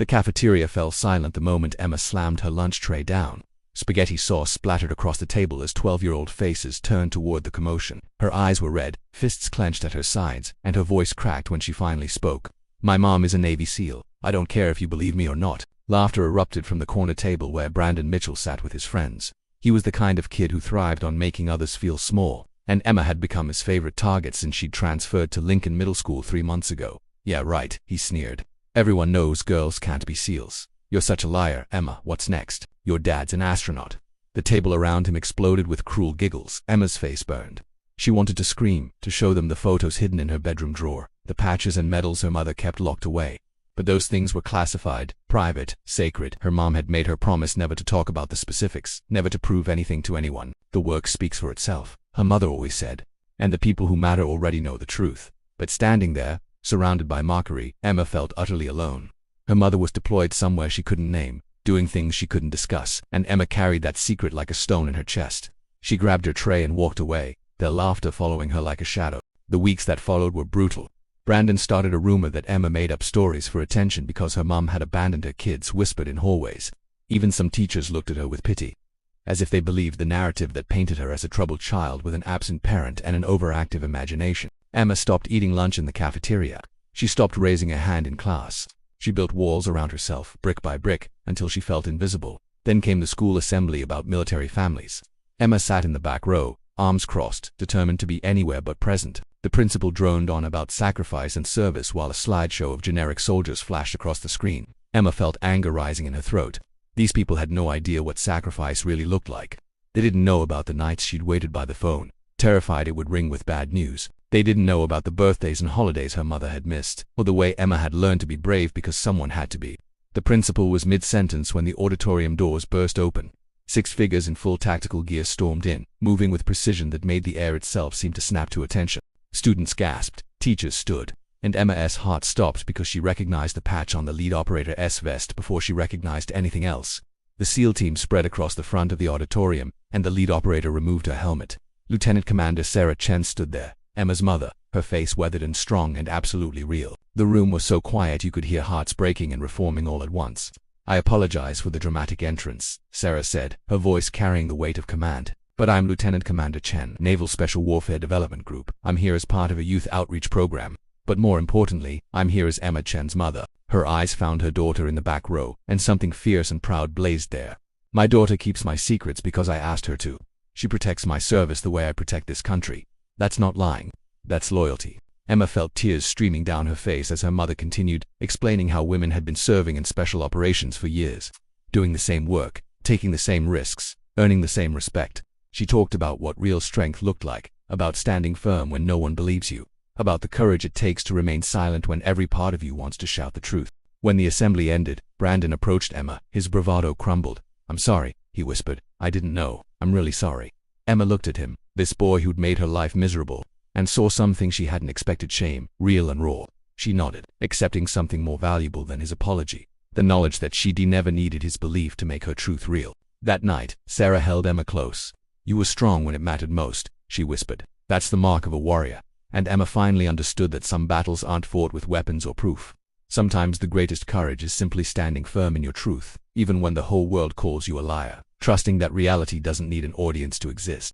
The cafeteria fell silent the moment Emma slammed her lunch tray down. Spaghetti sauce splattered across the table as 12-year-old faces turned toward the commotion. Her eyes were red, fists clenched at her sides, and her voice cracked when she finally spoke. "My mom is a Navy SEAL. I don't care if you believe me or not." Laughter erupted from the corner table where Brandon Mitchell sat with his friends. He was the kind of kid who thrived on making others feel small, and Emma had become his favorite target since she'd transferred to Lincoln Middle School 3 months ago. "Yeah, right," he sneered. "Everyone knows girls can't be SEALs. You're such a liar, Emma. What's next? Your dad's an astronaut." The table around him exploded with cruel giggles. Emma's face burned. She wanted to scream, to show them the photos hidden in her bedroom drawer, the patches and medals her mother kept locked away. But those things were classified, private, sacred. Her mom had made her promise never to talk about the specifics, never to prove anything to anyone. "The work speaks for itself," her mother always said. "And the people who matter already know the truth." But standing there, surrounded by mockery, Emma felt utterly alone. Her mother was deployed somewhere she couldn't name, doing things she couldn't discuss, and Emma carried that secret like a stone in her chest. She grabbed her tray and walked away, their laughter following her like a shadow. The weeks that followed were brutal. Brandon started a rumor that Emma made up stories for attention because her mom had abandoned her kids, whispered in hallways. Even some teachers looked at her with pity, as if they believed the narrative that painted her as a troubled child with an absent parent and an overactive imagination. Emma stopped eating lunch in the cafeteria. She stopped raising a hand in class. She built walls around herself, brick by brick, until she felt invisible. Then came the school assembly about military families. Emma sat in the back row, arms crossed, determined to be anywhere but present. The principal droned on about sacrifice and service while a slideshow of generic soldiers flashed across the screen. Emma felt anger rising in her throat. These people had no idea what sacrifice really looked like. They didn't know about the nights she'd waited by the phone, terrified it would ring with bad news. They didn't know about the birthdays and holidays her mother had missed, or the way Emma had learned to be brave because someone had to be. The principal was mid-sentence when the auditorium doors burst open. 6 figures in full tactical gear stormed in, moving with precision that made the air itself seem to snap to attention. Students gasped, teachers stood, and Emma's heart stopped because she recognized the patch on the lead operator's vest before she recognized anything else. The SEAL team spread across the front of the auditorium, and the lead operator removed her helmet. Lieutenant Commander Sarah Chen stood there, Emma's mother, her face weathered and strong and absolutely real. The room was so quiet you could hear hearts breaking and reforming all at once. "I apologize for the dramatic entrance," Sarah said, her voice carrying the weight of command. "But I'm Lieutenant Commander Chen, Naval Special Warfare Development Group. I'm here as part of a youth outreach program. But more importantly, I'm here as Emma Chen's mother." Her eyes found her daughter in the back row, and something fierce and proud blazed there. "My daughter keeps my secrets because I asked her to. She protects my service the way I protect this country. That's not lying. That's loyalty." Emma felt tears streaming down her face as her mother continued, explaining how women had been serving in special operations for years, doing the same work, taking the same risks, earning the same respect. She talked about what real strength looked like, about standing firm when no one believes you, about the courage it takes to remain silent when every part of you wants to shout the truth. When the assembly ended, Brandon approached Emma, his bravado crumbled. "I'm sorry," he whispered. "I didn't know. I'm really sorry." Emma looked at him, this boy who'd made her life miserable, and saw something she hadn't expected: shame, real and raw. She nodded, accepting something more valuable than his apology, the knowledge that she never needed his belief to make her truth real. That night, Sarah held Emma close. "You were strong when it mattered most," she whispered. "That's the mark of a warrior." And Emma finally understood that some battles aren't fought with weapons or proof. Sometimes the greatest courage is simply standing firm in your truth, even when the whole world calls you a liar, trusting that reality doesn't need an audience to exist.